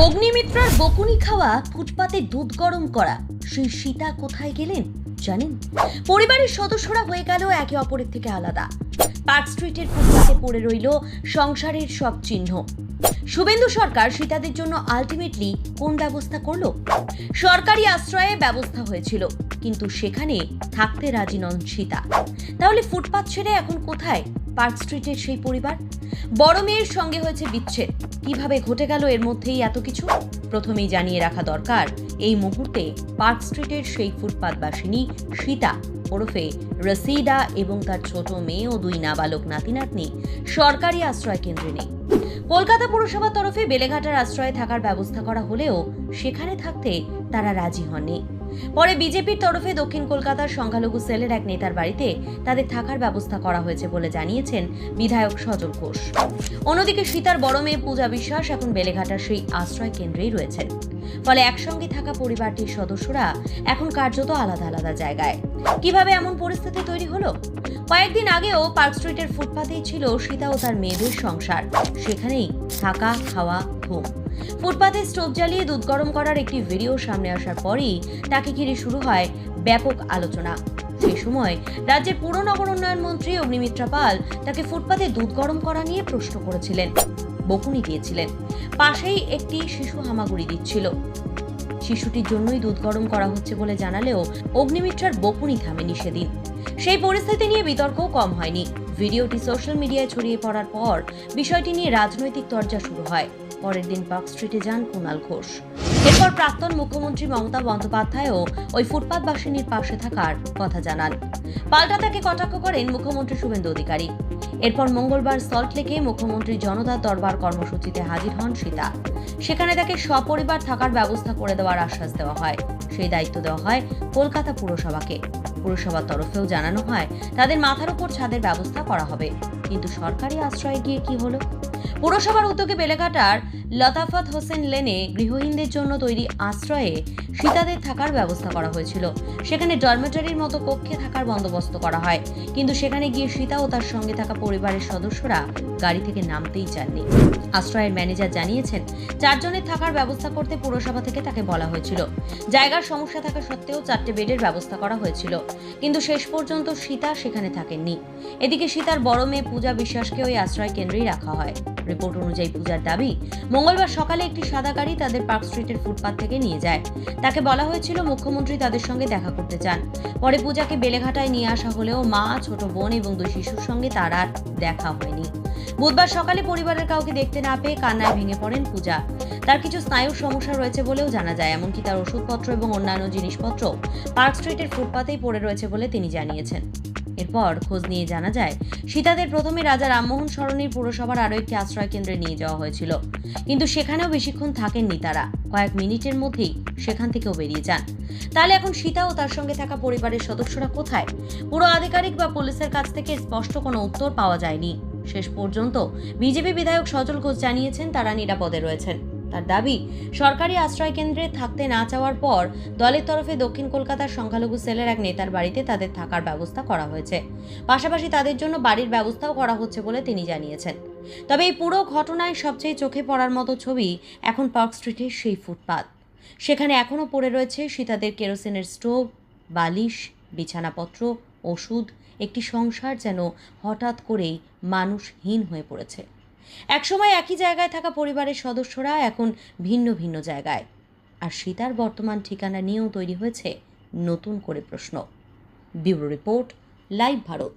অগ্নিমিত্রার বকুনি খাওয়া, ফুটপাতে দুধ গরম করা, সেই সীতা কোথায় গেলেন জানেন? পরিবারের সদস্যরা হয়ে গেল একে অপরের থেকে আলাদা। পার্ক স্ট্রিটের ফুটপাতে পড়ে রইল সংসারের সব চিহ্ন। শুভেন্দু সরকার সীতাদের জন্য আলটিমেটলি কোন ব্যবস্থা করলো? সরকারি আশ্রয়ে ব্যবস্থা হয়েছিল, কিন্তু সেখানে থাকতে রাজি নন সীতা। তাহলে ফুটপাত ছেড়ে এখন কোথায় পার্ক স্ট্রিটের সেই পরিবার? বড় মেয়ের সঙ্গে হয়েছে বিচ্ছেদ, কিভাবে ঘটে গেল এর মধ্যেই এত কিছু? প্রথমেই জানিয়ে রাখা দরকার, এই মুহূর্তে পার্ক স্ট্রিটের সেই ফুটপাতবাসিনী সীতা ওরফে রসিদা এবং তার ছোট মেয়ে ও দুই নাবালক নাতি নাতনি সরকারি আশ্রয় কেন্দ্রে নেই। কলকাতা পুরসভার তরফে বেলেঘাটার আশ্রয়ে থাকার ব্যবস্থা করা হলেও সেখানে থাকতে তারা রাজি হননি। পরে বিজেপির তরফে দক্ষিণ কলকাতার সংখ্যালঘু সেলের এক নেতার বাড়িতে তাদের থাকার ব্যবস্থা করা হয়েছে বলে জানিয়েছেন বিধায়ক সজল ঘোষ। অন্যদিকে সীতার বড় মেয়ে পূজা বিশ্বাস এখন বেলেঘাটার সেই আশ্রয় কেন্দ্রেই রয়েছেন। ফলে একসঙ্গে থাকা পরিবারটির সদস্যরা এখন কার্যত আলাদা আলাদা জায়গায়। কিভাবে এমন পরিস্থিতি তৈরি হলো? কয়েকদিন আগেও পার্ক স্ট্রিটের ফুটপাতেই ছিল সীতা ও তার মেয়েদের সংসার, সেখানেই থাকা, খাওয়া, ঘুম। ফুটপাতে স্টোভ জ্বালিয়ে দুধ গরম করার একটি ভিডিও সামনে আসার পরই তাকে ঘিরে শুরু হয় ব্যাপক আলোচনা। সেই সময় রাজ্যের পুর নগর উন্নয়ন মন্ত্রী অগ্নিমিত্রা পাল তাকে ফুটপাতে দুধ গরম করা নিয়ে প্রশ্ন করেছিলেন, বকুনি দিয়েছিলেন। পাশেই একটি শিশু হামাগুড়ি দিচ্ছিল। শিশুটির জন্যই দুধ গরম করা হচ্ছে বলে জানালেও অগ্নিমিত্রার বকুনি থামেনি সেদিন। সেই পরিস্থিতি নিয়ে বিতর্কও কম হয়নি। ভিডিওটি সোশ্যাল মিডিয়ায় ছড়িয়ে পড়ার পর বিষয়টি নিয়ে রাজনৈতিক চর্চা শুরু হয়। পরের দিন পার্ক স্ট্রিটে যান কুণাল ঘোষ। এরপর প্রাক্তন মুখ্যমন্ত্রী মমতা বন্দ্যোপাধ্যায়ও ওই ফুটপাতবাসিনীর পাশে থাকার কথা জানান। পাল্টা তাকে কটাক্ষ করেন মুখ্যমন্ত্রী শুভেন্দু অধিকারী। এরপর মঙ্গলবার সল্টলেকে মুখ্যমন্ত্রীর জনতার দরবার কর্মসূচিতে হাজির হন সীতা। সেখানে তাকে সপরিবার থাকার ব্যবস্থা করে দেওয়ার আশ্বাস দেওয়া হয়। সেই দায়িত্ব দেওয়া হয় কলকাতা পুরসভাকে। পুরসভার তরফেও জানানো হয় তাদের মাথার উপর ছাদের ব্যবস্থা করা হবে। কিন্তু সরকারি আশ্রয়ে গিয়ে কি হলো? পুরসভার উদ্যোগে বেলেঘাটার লতাফত হোসেন লেনে গৃহহীনদের জন্য তৈরি আশ্রয়ে সীতাদের থাকার ব্যবস্থা করা হয়েছিল। সেখানে ডরমেটরির মতো কক্ষে থাকার বন্দোবস্ত করা হয়, কিন্তু সেখানে গিয়ে সীতা ও তার সঙ্গে থাকা পরিবারের সদস্যরা গাড়ি থেকে নামতেই চাননি। আশ্রয়ের ম্যানেজার জানিয়েছেন, 4 জনের থাকার ব্যবস্থা করতে পুরসভা থেকে তাকে বলা হয়েছিল। জায়গার সমস্যা থাকা সত্ত্বেও 4টে বেডের ব্যবস্থা করা হয়েছিল, কিন্তু শেষ পর্যন্ত সীতা সেখানে থাকেননি। এদিকে সীতার বড় মেয়ে পূজা বিশ্বাসকে ওই আশ্রয় কেন্দ্রেই রাখা হয়। রিপোর্ট অনুযায়ী পূজার দাবি, মঙ্গলবার সকালে একটি সাদা গাড়ি তাদের পার্ক স্ট্রিটের ফুটপাত থেকে নিয়ে যায়। তাকে বলা হয়েছিল মুখ্যমন্ত্রী তাদের সঙ্গে দেখা করতে চান। পরে পূজাকে বেলেঘাটায় নিয়ে আসা হলেও মা, ছোট বোন এবং 2 শিশুর সঙ্গে তার আর দেখা হয়নি। বুধবার সকালে পরিবারের কাউকে দেখতে না পেয়ে কান্নায় ভেঙে পড়েন পূজা। তার কিছু স্নায়ুর সমস্যা রয়েছে বলেও জানা যায়, এমনকি তার ওষুধপত্র এবং অন্যান্য জিনিসপত্র পার্ক স্ট্রিটের ফুটপাতেই পড়ে রয়েছে বলে তিনি জানিয়েছেন। এরপর খোঁজ নিয়ে জানা যায়, সীতাদের প্রথমে রাজা রামমোহন সরণির পুরসভার আরও একটি আশ্রয় কেন্দ্রে নিয়ে যাওয়া হয়েছিল, কিন্তু সেখানেও বেশিক্ষণ থাকেননি তারা। কয়েক মিনিটের মধ্যেই সেখান থেকেও বেরিয়ে যান। তাহলে এখন সীতা ও তার সঙ্গে থাকা পরিবারের সদস্যরা কোথায়? পুরো আধিকারিক বা পুলিশের কাছ থেকে স্পষ্ট কোনো উত্তর পাওয়া যায়নি। শেষ পর্যন্ত বিজেপি বিধায়ক সজল ঘোষ জানিয়েছেন তারা নিরাপদে রয়েছেন। তার দাবি, সরকারি আশ্রয় কেন্দ্রে থাকতে না চাওয়ার পর দলের তরফে দক্ষিণ কলকাতার সংখ্যালঘু সেলের এক নেতার বাড়িতে তাদের থাকার ব্যবস্থা করা হয়েছে। পাশাপাশি তাদের জন্য বাড়ির ব্যবস্থাও করা হচ্ছে বলে তিনি জানিয়েছেন। তবে এই পুরো ঘটনায় সবচেয়ে চোখে পড়ার মতো ছবি এখন পার্ক স্ট্রিটের সেই ফুটপাত। সেখানে এখনও পড়ে রয়েছে সীতাদের কেরোসিনের স্টোভ, বালিশ, বিছানাপত্র, ওষুধ। একটি সংসার যেন হঠাৎ করেই মানুষহীন হয়ে পড়েছে। একসময় একই জায়গায় থাকা পরিবারের সদস্যরা এখন ভিন্ন ভিন্ন জায়গায়। আর সীতার বর্তমান ঠিকানা নিয়েও তৈরি হয়েছে নতুন করে প্রশ্ন। Bureau report, live Bharat.